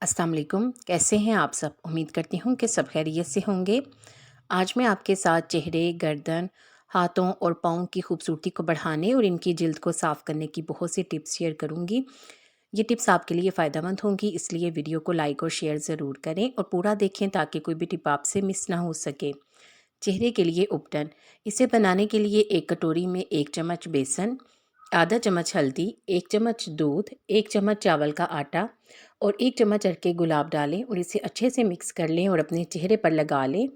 अस्सलाम वालेकुम। कैसे हैं आप सब? उम्मीद करती हूँ कि सब खैरियत से होंगे। आज मैं आपके साथ चेहरे, गर्दन, हाथों और पाँव की खूबसूरती को बढ़ाने और इनकी जिल्द को साफ़ करने की बहुत सी टिप्स शेयर करूँगी। ये टिप्स आपके लिए फ़ायदेमंद होंगी, इसलिए वीडियो को लाइक और शेयर ज़रूर करें और पूरा देखें ताकि कोई भी टिप आपसे मिस ना हो सके। चेहरे के लिए उपटन। इसे बनाने के लिए एक कटोरी में 1 चम्मच बेसन, आधा चम्मच हल्दी, 1 चम्मच दूध, 1 चम्मच चावल का आटा और 1 चम्मच अरके गुलाब डालें और इसे अच्छे से मिक्स कर लें और अपने चेहरे पर लगा लें।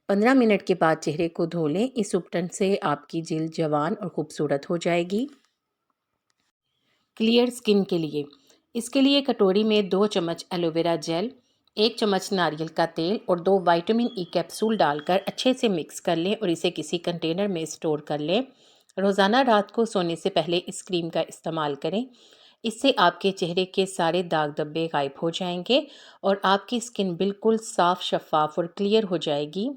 15 मिनट के बाद चेहरे को धो लें। इस उपटन से आपकी जिल्द जवान और खूबसूरत हो जाएगी। क्लियर स्किन के लिए इसके लिए कटोरी में 2 चम्मच एलोवेरा जेल, 1 चम्मच नारियल का तेल और 2 विटामिन ई कैप्सूल डालकर अच्छे से मिक्स कर लें और इसे किसी कंटेनर में स्टोर कर लें। रोज़ाना रात को सोने से पहले इस क्रीम का इस्तेमाल करें। इससे आपके चेहरे के सारे दाग धब्बे गायब हो जाएंगे और आपकी स्किन बिल्कुल साफ, शफाफ और क्लियर हो जाएगी।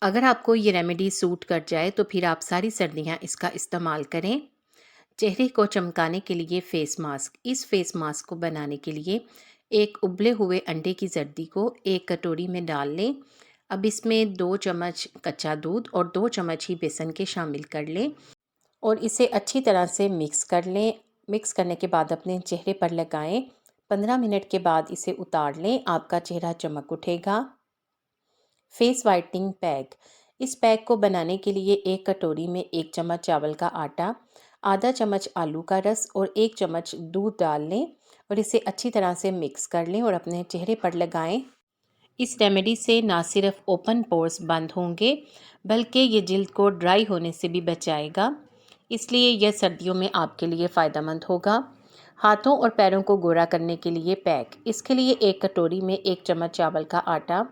अगर आपको ये रेमेडी सूट कर जाए तो फिर आप सारी सर्दियाँ इसका इस्तेमाल करें। चेहरे को चमकाने के लिए फेस मास्क। इस फेस मास्क को बनाने के लिए एक उबले हुए अंडे की जर्दी को एक कटोरी में डाल लें। अब इसमें 2 चम्मच कच्चा दूध और 2 चम्मच ही बेसन के शामिल कर लें और इसे अच्छी तरह से मिक्स कर लें। मिक्स करने के बाद अपने चेहरे पर लगाएं। 15 मिनट के बाद इसे उतार लें। आपका चेहरा चमक उठेगा। Face whitening pack. इस पैक को बनाने के लिए एक कटोरी में 1 चम्मच चावल का आटा, आधा चम्मच आलू का रस और 1 चम्मच दूध डाल लें और इसे अच्छी तरह से मिक्स कर लें और अपने चेहरे पर लगाएं। इस रेमेडी से ना सिर्फ ओपन पोर्स बंद होंगे बल्कि ये जिल्द को ड्राई होने से भी बचाएगा, इसलिए यह सर्दियों में आपके लिए फ़ायदेमंद होगा। हाथों और पैरों को गोरा करने के लिए पैक। इसके लिए एक कटोरी में 1 चम्मच चावल का आटा,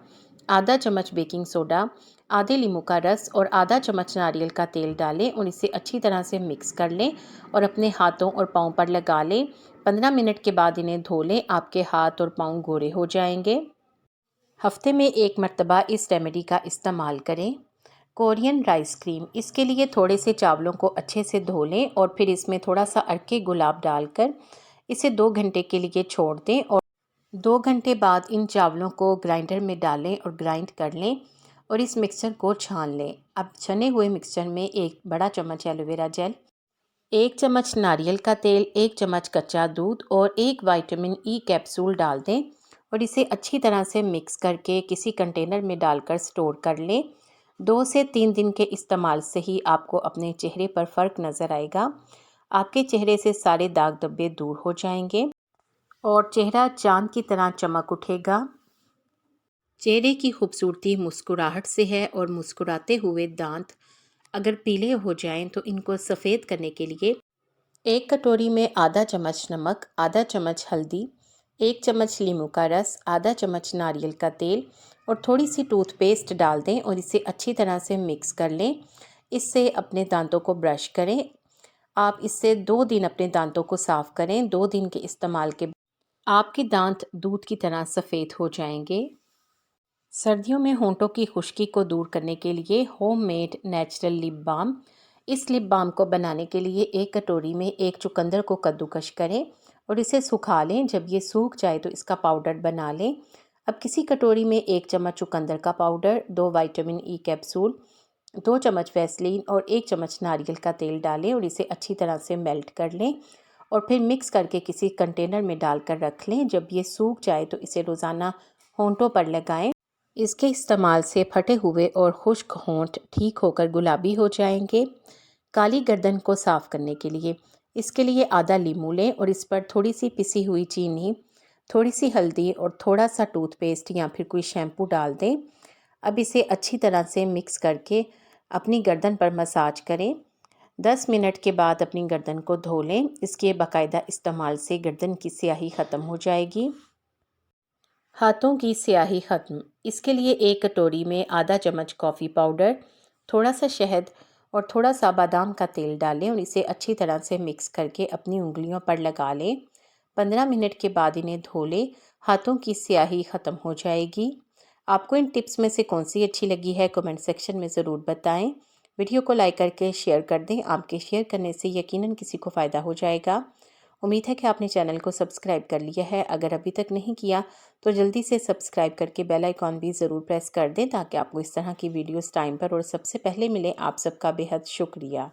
आधा चम्मच बेकिंग सोडा, आधे नींबू का रस और आधा चम्मच नारियल का तेल डालें और इसे अच्छी तरह से मिक्स कर लें और अपने हाथों और पाँव पर लगा लें। 15 मिनट के बाद इन्हें धो लें। आपके हाथ और पाँव गोरे हो जाएंगे। हफ्ते में एक मर्तबा इस रेमेडी का इस्तेमाल करें। Korean rice cream. इसके लिए थोड़े से चावलों को अच्छे से धो लें और फिर इसमें थोड़ा सा अरके गुलाब डालकर इसे 2 घंटे के लिए छोड़ दें और 2 घंटे बाद इन चावलों को ग्राइंडर में डालें और ग्राइंड कर लें और इस मिक्सचर को छान लें। अब छने हुए मिक्सचर में एक बड़ा चम्मच एलोवेरा जेल, 1 चम्मच नारियल का तेल, 1 चम्मच कच्चा दूध और 1 विटामिन ई कैप्सूल डाल दें और इसे अच्छी तरह से मिक्स करके किसी कंटेनर में डालकर स्टोर कर लें। 2 से 3 दिन के इस्तेमाल से ही आपको अपने चेहरे पर फ़र्क नज़र आएगा। आपके चेहरे से सारे दाग धब्बे दूर हो जाएंगे और चेहरा चाँद की तरह चमक उठेगा। चेहरे की खूबसूरती मुस्कुराहट से है और मुस्कुराते हुए दांत अगर पीले हो जाएं तो इनको सफ़ेद करने के लिए एक कटोरी में आधा चम्मच नमक, आधा चम्मच हल्दी, 1 चम्मच नींबू का रस, आधा चम्मच नारियल का तेल और थोड़ी सी टूथपेस्ट डाल दें और इसे अच्छी तरह से मिक्स कर लें। इससे अपने दांतों को ब्रश करें। आप इससे 2 दिन अपने दांतों को साफ़ करें। 2 दिन के इस्तेमाल के बाद आपके दांत दूध की तरह सफ़ेद हो जाएंगे। सर्दियों में होंठों की खुश्की को दूर करने के लिए होममेड नेचुरल लिप बाम। इस लिप बाम को बनाने के लिए एक कटोरी में एक चुकंदर को कद्दूकश करें और इसे सुखा लें। जब ये सूख जाए तो इसका पाउडर बना लें। अब किसी कटोरी में 1 चम्मच चुकंदर का पाउडर, 2 विटामिन ई कैप्सूल, 2 चम्मच वैसलीन और 1 चम्मच नारियल का तेल डालें और इसे अच्छी तरह से मेल्ट कर लें और फिर मिक्स करके किसी कंटेनर में डालकर रख लें। जब ये सूख जाए तो इसे रोज़ाना होंठों पर लगाएं। इसके इस्तेमाल से फटे हुए और खुश्क होंठ ठीक होकर गुलाबी हो जाएंगे। काली गर्दन को साफ़ करने के लिए इसके लिए आधा लीमू लें और इस पर थोड़ी सी पिसी हुई चीनी, थोड़ी सी हल्दी और थोड़ा सा टूथपेस्ट या फिर कोई शैम्पू डाल दें। अब इसे अच्छी तरह से मिक्स करके अपनी गर्दन पर मसाज करें। 10 मिनट के बाद अपनी गर्दन को धो लें। इसके बाकायदा इस्तेमाल से गर्दन की स्याही ख़त्म हो जाएगी। हाथों की स्याही ख़त्म। इसके लिए एक कटोरी में आधा चम्मच कॉफ़ी पाउडर, थोड़ा सा शहद और थोड़ा सा बादाम का तेल डालें और इसे अच्छी तरह से मिक्स करके अपनी उंगलियों पर लगा लें। 15 मिनट के बाद इन्हें धो लें। हाथों की स्याही ख़त्म हो जाएगी। आपको इन टिप्स में से कौन सी अच्छी लगी है कमेंट सेक्शन में ज़रूर बताएं। वीडियो को लाइक करके शेयर कर दें। आपके शेयर करने से यकीनन किसी को फ़ायदा हो जाएगा उम्मीद है कि आपने चैनल को सब्सक्राइब कर लिया है। अगर अभी तक नहीं किया तो जल्दी से सब्सक्राइब करके बेल आइकॉन भी ज़रूर प्रेस कर दें ताकि आपको इस तरह की वीडियोस टाइम पर और सबसे पहले मिले। आप सबका बेहद शुक्रिया।